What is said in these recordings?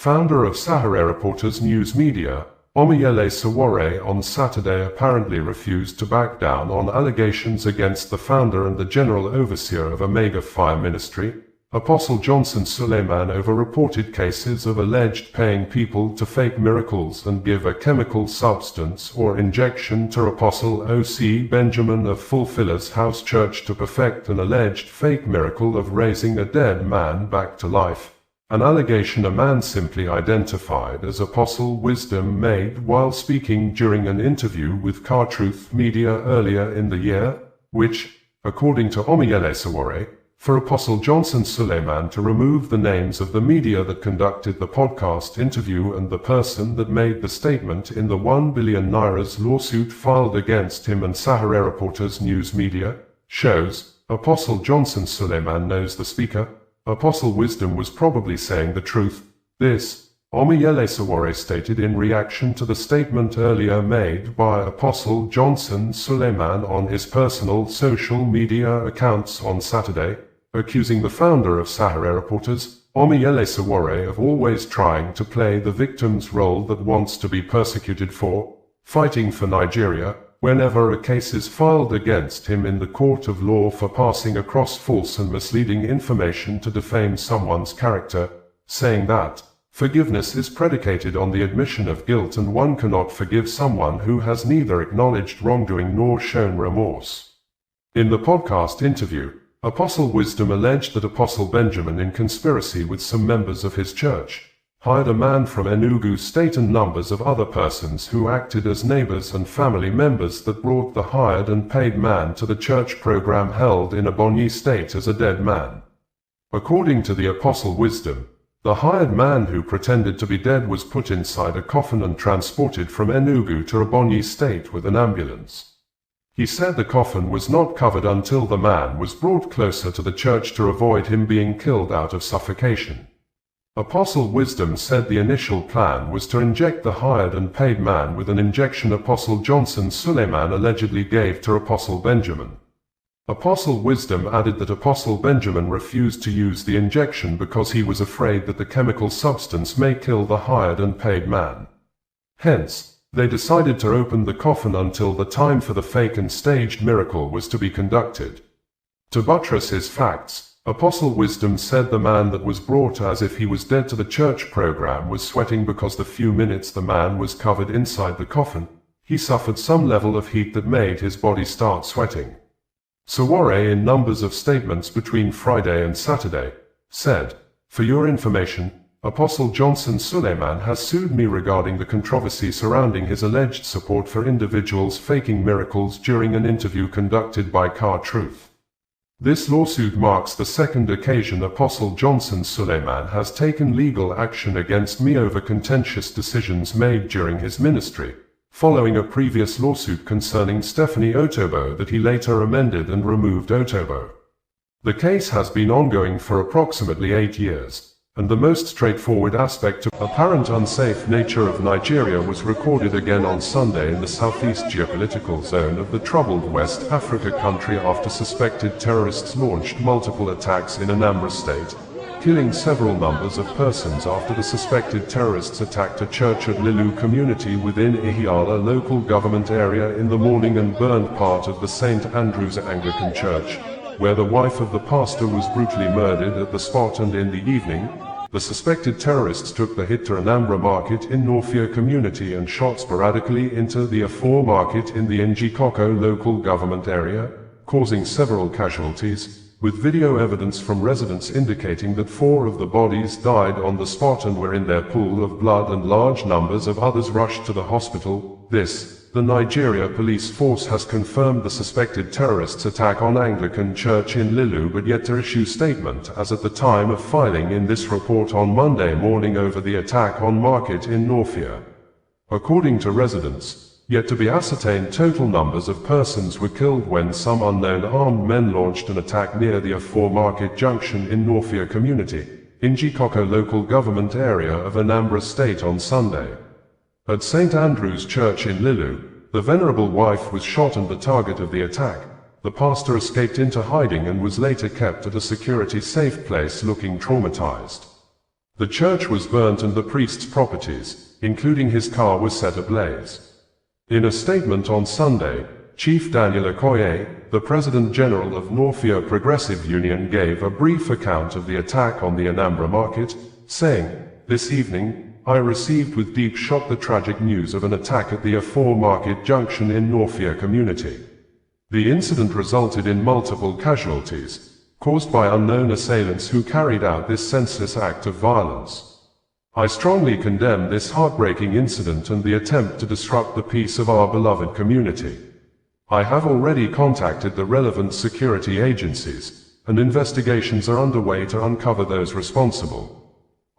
Founder of Sowore Reporters News Media, Omoyele Sowore on Saturday apparently refused to back down on allegations against the founder and the general overseer of a mega fire ministry, Apostle Johnson Suleiman, over reported cases of alleged paying people to fake miracles and give a chemical substance or injection to Apostle O.C. Benjamin of Fulfiller's House Church to perfect an alleged fake miracle of raising a dead man back to life. An allegation a man simply identified as Apostle Wisdom made while speaking during an interview with Truth Media earlier in the year, which, according to Omoyele Sowore, for Apostle Johnson Suleiman to remove the names of the media that conducted the podcast interview and the person that made the statement in the 1 billion naira's lawsuit filed against him and Sowore Reporters News Media, shows Apostle Johnson Suleiman knows the speaker. Apostle Wisdom was probably saying the truth. This, Omoyele Sowore stated in reaction to the statement earlier made by Apostle Johnson Suleiman on his personal social media accounts on Saturday, accusing the founder of Sowore Reporters, Omoyele Sowore, of always trying to play the victim's role that wants to be persecuted for fighting for Nigeria, whenever a case is filed against him in the court of law for passing across false and misleading information to defame someone's character, saying that forgiveness is predicated on the admission of guilt and one cannot forgive someone who has neither acknowledged wrongdoing nor shown remorse. In the podcast interview, Apostle Wisdom alleged that Apostle Benjamin, in conspiracy with some members of his church, hired a man from Enugu State and numbers of other persons who acted as neighbors and family members that brought the hired and paid man to the church program held in Ebonyi State as a dead man. According to the Apostle Wisdom, the hired man who pretended to be dead was put inside a coffin and transported from Enugu to Ebonyi State with an ambulance. He said the coffin was not covered until the man was brought closer to the church to avoid him being killed out of suffocation. Apostle Wisdom said the initial plan was to inject the hired and paid man with an injection Apostle Johnson Suleiman allegedly gave to Apostle Benjamin. Apostle Wisdom added that Apostle Benjamin refused to use the injection because he was afraid that the chemical substance may kill the hired and paid man. Hence, they decided to open the coffin until the time for the fake and staged miracle was to be conducted. To buttress his facts, Apostle Wisdom said the man that was brought as if he was dead to the church program was sweating because the few minutes the man was covered inside the coffin, he suffered some level of heat that made his body start sweating. Sowore, in numbers of statements between Friday and Saturday, said, "For your information, Apostle Johnson Suleiman has sued me regarding the controversy surrounding his alleged support for individuals faking miracles during an interview conducted by Truth. This lawsuit marks the second occasion Apostle Johnson Suleiman has taken legal action against me over contentious decisions made during his ministry, following a previous lawsuit concerning Stephanie Otobo that he later amended and removed Otobo. The case has been ongoing for approximately 8 years. And the most straightforward aspect of apparent unsafe nature of Nigeria was recorded again on Sunday in the southeast geopolitical zone of the troubled West Africa country after suspected terrorists launched multiple attacks in Anambra State, killing several numbers of persons after the suspected terrorists attacked a church at Lilu community within Ihiala local government area in the morning and burned part of the Saint Andrews Anglican Church, where the wife of the pastor was brutally murdered at the spot, and in the evening, the suspected terrorists took the hit to Anambra Market in Nawfia community and shot sporadically into the Afor Market in the Njikoka local government area, causing several casualties, with video evidence from residents indicating that 4 of the bodies died on the spot and were in their pool of blood, and large numbers of others rushed to the hospital. The Nigeria police force has confirmed the suspected terrorists' attack on Anglican Church in Lilu, but yet to issue statement as at the time of filing in this report on Monday morning over the attack on Market in Nawfia. According to residents, yet to be ascertained total numbers of persons were killed when some unknown armed men launched an attack near the Afor Market junction in Nawfia community, Njikoka local government area of Anambra State on Sunday. At Saint Andrews Church in Lilu, the venerable wife was shot and the target of the attack. The pastor escaped into hiding and was later kept at a security safe place looking traumatized. The church was burnt and the priest's properties, including his car, were set ablaze. In a statement on Sunday, Chief Daniel Okoye, the President General of Nawfia Progressive Union, gave a brief account of the attack on the Anambra Market, saying, "This evening, I received with deep shock the tragic news of an attack at the Afor Market junction in Nawfia community. The incident resulted in multiple casualties, caused by unknown assailants who carried out this senseless act of violence. I strongly condemn this heartbreaking incident and the attempt to disrupt the peace of our beloved community. I have already contacted the relevant security agencies, and investigations are underway to uncover those responsible.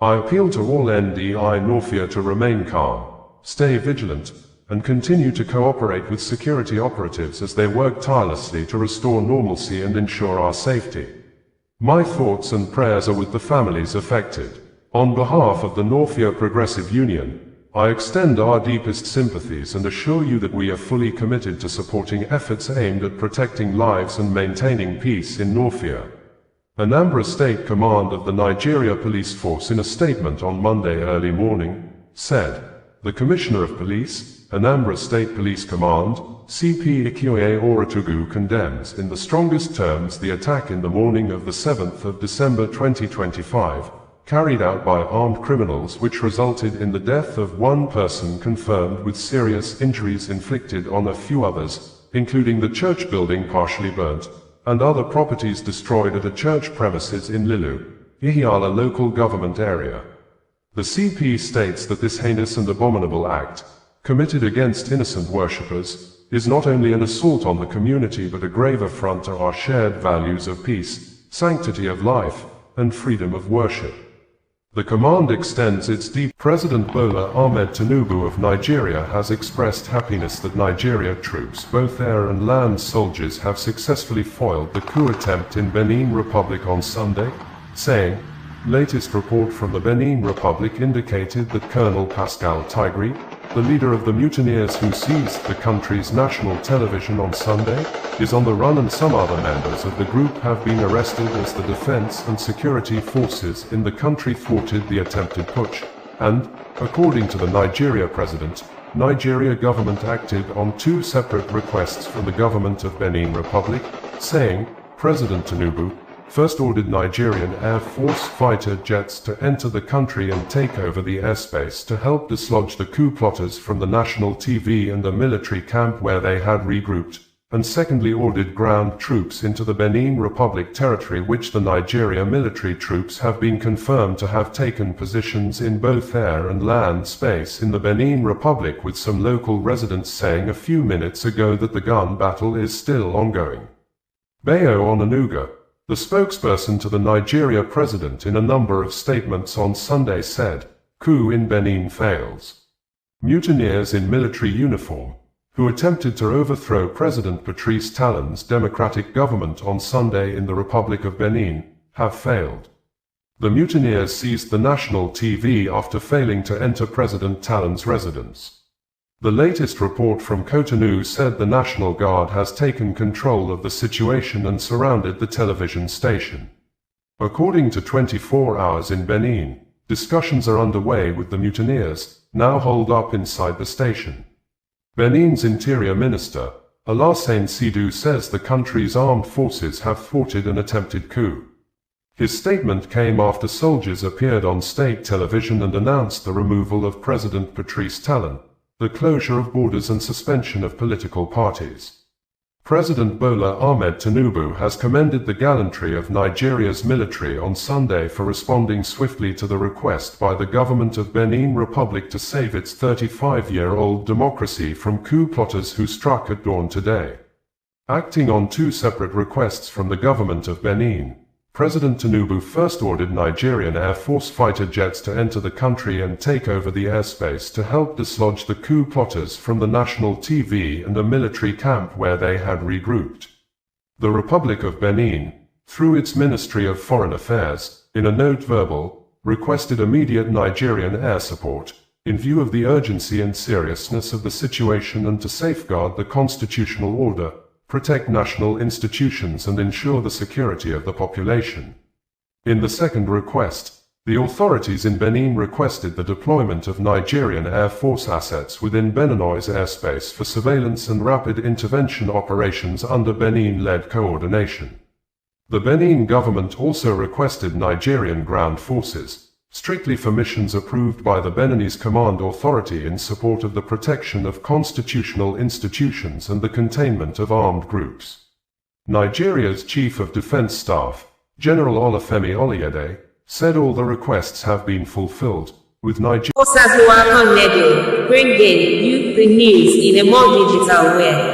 I appeal to all NDI Nawfia to remain calm, stay vigilant, and continue to cooperate with security operatives as they work tirelessly to restore normalcy and ensure our safety. My thoughts and prayers are with the families affected. On behalf of the Nawfia Progressive Union, I extend our deepest sympathies and assure you that we are fully committed to supporting efforts aimed at protecting lives and maintaining peace in Nawfia." Anambra State Command of the Nigeria Police Force, in a statement on Monday early morning, said, "The Commissioner of Police, Anambra State Police Command, CP Ikioye Oratugu, condemns in the strongest terms the attack in the morning of the 7th of December 2025, carried out by armed criminals, which resulted in the death of one person confirmed with serious injuries inflicted on a few others, including the church building partially burnt, and other properties destroyed at a church premises in Lilu, Ihiala local government area." The CP states that this heinous and abominable act, committed against innocent worshippers, is not only an assault on the community but a grave affront to our shared values of peace, sanctity of life, and freedom of worship. The command extends its deep. President Bola Ahmed Tinubu of Nigeria has expressed happiness that Nigeria troops, both air and land soldiers, have successfully foiled the coup attempt in Benin Republic on Sunday, saying, "Latest report from the Benin Republic indicated that Colonel Pascal Tigri, the leader of the mutineers who seized the country's national television on Sunday, is on the run, and some other members of the group have been arrested as the defense and security forces in the country thwarted the attempted putsch, and, according to the Nigeria president, Nigeria government acted on two separate requests from the government of Benin Republic, saying, President Tinubu first ordered Nigerian Air Force fighter jets to enter the country and take over the airspace to help dislodge the coup plotters from the national TV and a military camp where they had regrouped, and secondly ordered ground troops into the Benin Republic territory, which the Nigeria military troops have been confirmed to have taken positions in both air and land space in the Benin Republic, with some local residents saying a few minutes ago that the gun battle is still ongoing. Bayo Onanuga, the spokesperson to the Nigeria president, in a number of statements on Sunday said, "Coup in Benin fails. Mutineers in military uniform, who attempted to overthrow President Patrice Talon's democratic government on Sunday in the Republic of Benin, have failed. The mutineers seized the national TV after failing to enter President Talon's residence." The latest report from Cotonou said the National Guard has taken control of the situation and surrounded the television station. According to 24 Hours in Benin, discussions are underway with the mutineers, now holed up inside the station. Benin's Interior Minister, Alassane Sidou, says the country's armed forces have thwarted an attempted coup. His statement came after soldiers appeared on state television and announced the removal of President Patrice Talon, the closure of borders and suspension of political parties. President Bola Ahmed Tinubu has commended the gallantry of Nigeria's military on Sunday for responding swiftly to the request by the government of Benin Republic to save its 35-year-old democracy from coup plotters who struck at dawn today. Acting on two separate requests from the government of Benin, President Tinubu first ordered Nigerian Air Force fighter jets to enter the country and take over the airspace to help dislodge the coup plotters from the national TV and a military camp where they had regrouped. The Republic of Benin, through its Ministry of Foreign Affairs, in a note verbal, requested immediate Nigerian air support, in view of the urgency and seriousness of the situation and to safeguard the constitutional order, protect national institutions and ensure the security of the population. In the second request, The authorities in Benin requested the deployment of Nigerian Air Force assets within Beninois airspace for surveillance and rapid intervention operations under Benin-led coordination. The Benin government also requested Nigerian ground forces, strictly for missions approved by the Beninese Command Authority in support of the protection of constitutional institutions and the containment of armed groups. Nigeria's Chief of Defense Staff, General Olufemi Oluyede, said all the requests have been fulfilled, with Nigeria bringing you the news in a more digital way.